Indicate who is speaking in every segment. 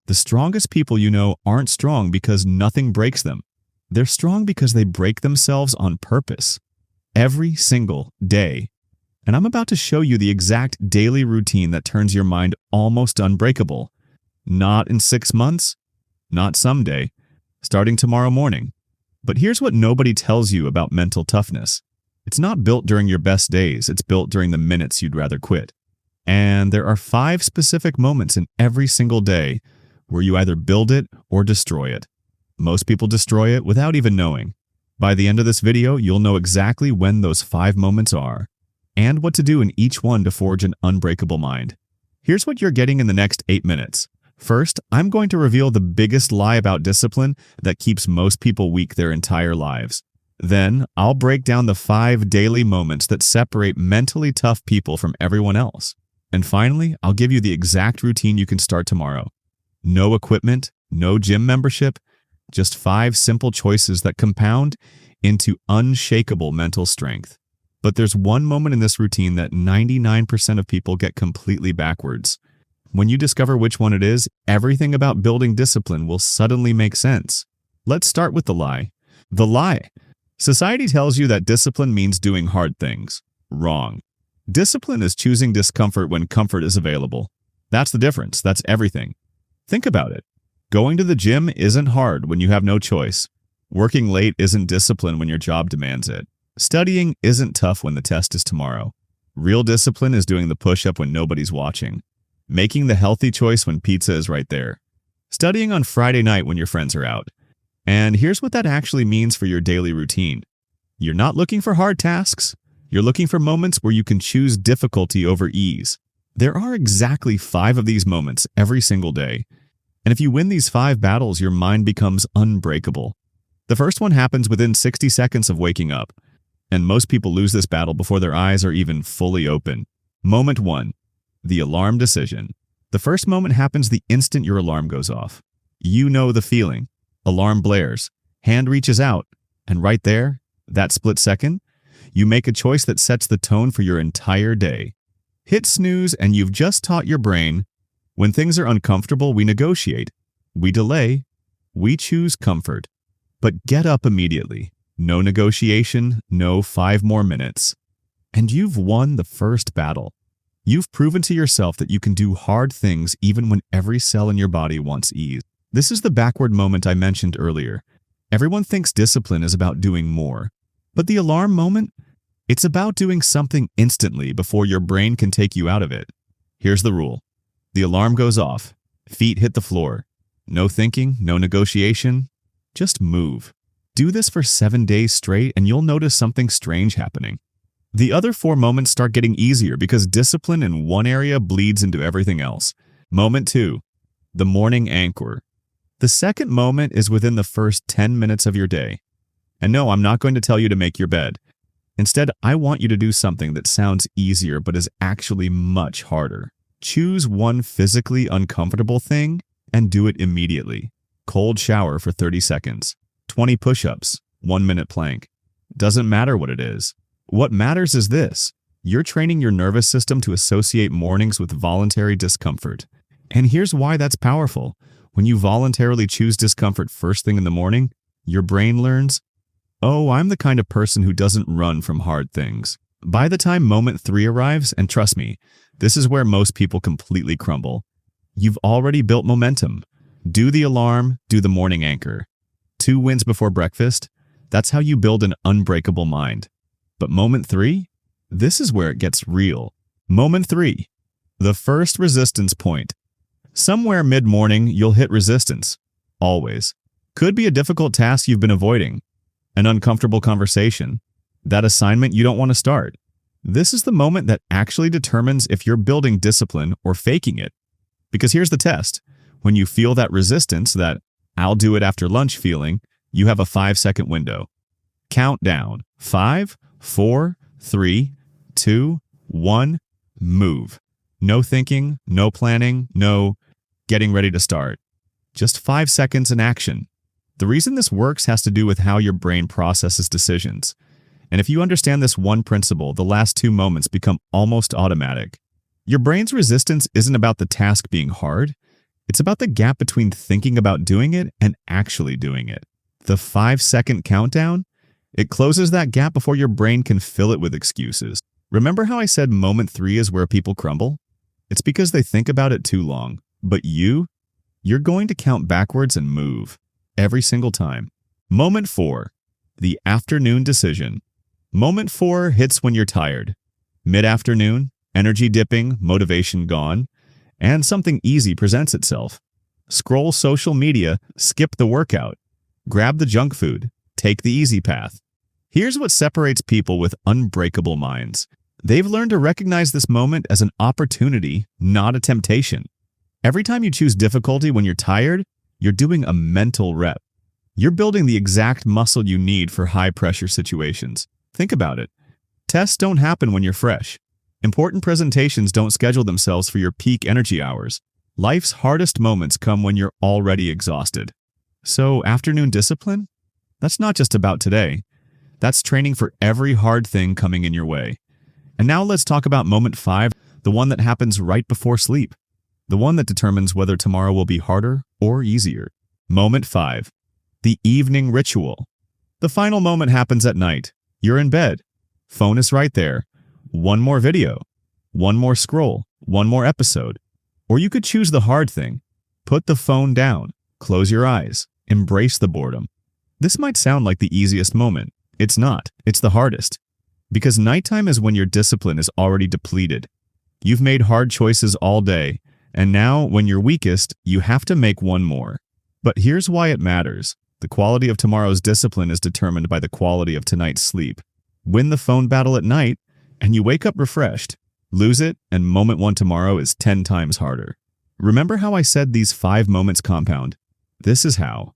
Speaker 1: The strongest people you know aren't strong because nothing breaks them. They're strong because they break themselves on purpose. Every single day. And I'm about to show you the exact daily routine that turns your mind almost unbreakable. Not in 6 months, not someday, starting tomorrow morning. But here's what nobody tells you about mental toughness. It's not built during your best days, it's built during the minutes you'd rather quit. And there are 5 specific moments in every single day where you either build it or destroy it. Most people destroy it without even knowing. By the end of this video, you'll know exactly when those 5 moments are, and what to do in each one to forge an unbreakable mind. Here's what you're getting in the next 8 minutes. First, I'm going to reveal the biggest lie about discipline that keeps most people weak their entire lives. Then, I'll break down the 5 daily moments that separate mentally tough people from everyone else. And finally, I'll give you the exact routine you can start tomorrow. No equipment, no gym membership, just 5 simple choices that compound into unshakable mental strength. But there's one moment in this routine that 99% of people get completely backwards. When you discover which one it is, everything about building discipline will suddenly make sense. Let's start with the lie. The lie. Society tells you that discipline means doing hard things. Wrong. Discipline is choosing discomfort when comfort is available. That's the difference. That's everything. Think about it. Going to the gym isn't hard when you have no choice. Working late isn't discipline when your job demands it. Studying isn't tough when the test is tomorrow. Real discipline is doing the push-up when nobody's watching. Making the healthy choice when pizza is right there. Studying on Friday night when your friends are out. And here's what that actually means for your daily routine. You're not looking for hard tasks. You're looking for moments where you can choose difficulty over ease. There are exactly 5 of these moments every single day. And if you win these 5 battles, your mind becomes unbreakable. The first one happens within 60 seconds of waking up. And most people lose this battle before their eyes are even fully open. Moment 1. The alarm decision. The first moment happens the instant your alarm goes off. You know the feeling. Alarm blares. Hand reaches out. And right there, that split second, you make a choice that sets the tone for your entire day. Hit snooze and you've just taught your brain, when things are uncomfortable, we negotiate. We delay. We choose comfort. But get up immediately. No negotiation, no 5 more minutes. And you've won the first battle. You've proven to yourself that you can do hard things even when every cell in your body wants ease. This is the backward moment I mentioned earlier. Everyone thinks discipline is about doing more. But the alarm moment? It's about doing something instantly before your brain can take you out of it. Here's the rule. The alarm goes off. Feet hit the floor. No thinking, no negotiation. Just move. Do this for 7 days straight and you'll notice something strange happening. The other 4 moments start getting easier because discipline in one area bleeds into everything else. Moment 2. The morning anchor. The second moment is within the first 10 minutes of your day. And no, I'm not going to tell you to make your bed. Instead, I want you to do something that sounds easier but is actually much harder. Choose one physically uncomfortable thing and do it immediately. Cold shower for 30 seconds. 20 push-ups. 1-minute plank. Doesn't matter what it is. What matters is this. You're training your nervous system to associate mornings with voluntary discomfort. And here's why that's powerful. When you voluntarily choose discomfort first thing in the morning, your brain learns, oh, I'm the kind of person who doesn't run from hard things. By the time moment 3 arrives, and trust me, this is where most people completely crumble, you've already built momentum. Do the alarm, do the morning anchor. 2 wins before breakfast, that's how you build an unbreakable mind. But moment 3? This is where it gets real. Moment 3. The first resistance point. Somewhere mid-morning, you'll hit resistance. Always. Could be a difficult task you've been avoiding. An uncomfortable conversation. That assignment you don't want to start. This is the moment that actually determines if you're building discipline or faking it. Because here's the test. When you feel that resistance, that I'll do it after lunch feeling, you have a 5-second window. Count down. 5, 4, 3, 2, 1, move. No thinking, no planning, no getting ready to start. Just 5 seconds in action. The reason this works has to do with how your brain processes decisions. And if you understand this one principle, the last 2 moments become almost automatic. Your brain's resistance isn't about the task being hard. It's about the gap between thinking about doing it and actually doing it. The 5-second countdown, it closes that gap before your brain can fill it with excuses. Remember how I said moment 3 is where people crumble? It's because they think about it too long. But you're going to count backwards and move every single time. Moment 4, the afternoon decision. Moment 4 hits when you're tired. Mid-afternoon, energy dipping, motivation gone, and something easy presents itself. Scroll social media, skip the workout, grab the junk food, take the easy path. Here's what separates people with unbreakable minds. They've learned to recognize this moment as an opportunity, not a temptation. Every time you choose difficulty when you're tired, you're doing a mental rep. You're building the exact muscle you need for high-pressure situations. Think about it. Tests don't happen when you're fresh. Important presentations don't schedule themselves for your peak energy hours. Life's hardest moments come when you're already exhausted. So, afternoon discipline? That's not just about today. That's training for every hard thing coming in your way. And now let's talk about moment 5, the one that happens right before sleep. The one that determines whether tomorrow will be harder or easier. Moment 5, the evening ritual. The final moment happens at night. You're in bed. Phone is right there. One more video. One more scroll. One more episode. Or you could choose the hard thing. Put the phone down. Close your eyes. Embrace the boredom. This might sound like the easiest moment. It's not. It's the hardest. Because nighttime is when your discipline is already depleted. You've made hard choices all day, and now, when you're weakest, you have to make one more. But here's why it matters. The quality of tomorrow's discipline is determined by the quality of tonight's sleep. Win the phone battle at night, and you wake up refreshed. Lose it, and moment 1 tomorrow is 10 times harder. Remember how I said these 5 moments compound? This is how.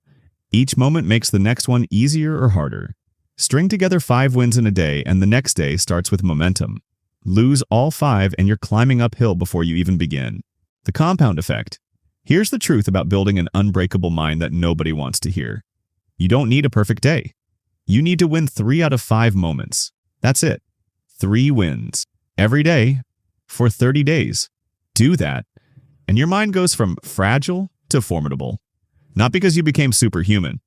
Speaker 1: Each moment makes the next one easier or harder. String together 5 wins in a day, and the next day starts with momentum. Lose all 5, and you're climbing uphill before you even begin. The compound effect. Here's the truth about building an unbreakable mind that nobody wants to hear. You don't need a perfect day. You need to win 3 out of 5 moments. That's it. 3 wins. Every day for 30 days. Do that, and your mind goes from fragile to formidable. Not because you became superhuman,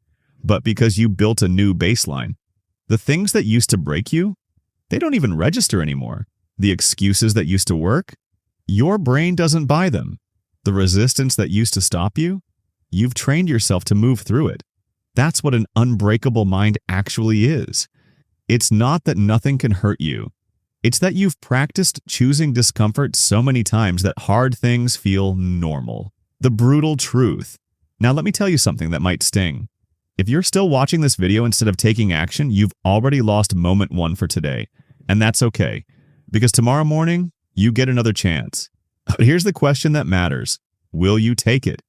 Speaker 1: but because you built a new baseline. The things that used to break you, they don't even register anymore. The excuses that used to work, your brain doesn't buy them. The resistance that used to stop you, you've trained yourself to move through it. That's what an unbreakable mind actually is. It's not that nothing can hurt you. It's that you've practiced choosing discomfort so many times that hard things feel normal. The brutal truth. Now let me tell you something that might sting. If you're still watching this video instead of taking action, you've already lost moment 1 for today. And that's okay, because tomorrow morning, you get another chance. But here's the question that matters. Will you take it?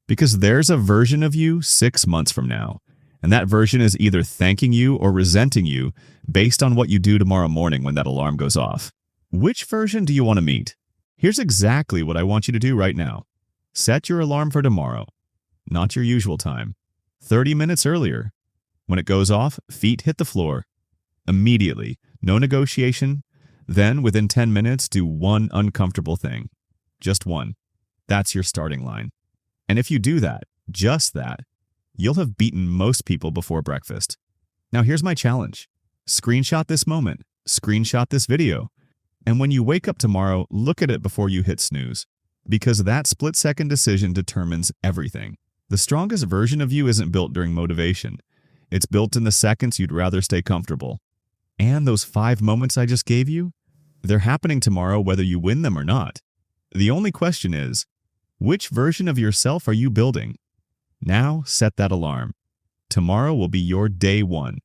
Speaker 1: Because there's a version of you 6 months from now, and that version is either thanking you or resenting you based on what you do tomorrow morning when that alarm goes off. Which version do you want to meet? Here's exactly what I want you to do right now. Set your alarm for tomorrow, not your usual time. 30 minutes earlier. When it goes off, feet hit the floor. Immediately, no negotiation. Then, within 10 minutes, do one uncomfortable thing. Just one. That's your starting line. And if you do that, just that, you'll have beaten most people before breakfast. Now here's my challenge. Screenshot this moment. Screenshot this video. And when you wake up tomorrow, look at it before you hit snooze. Because that split-second decision determines everything. The strongest version of you isn't built during motivation. It's built in the seconds you'd rather stay comfortable. And those 5 moments I just gave you, they're happening tomorrow whether you win them or not. The only question is, which version of yourself are you building? Now set that alarm. Tomorrow will be your day 1.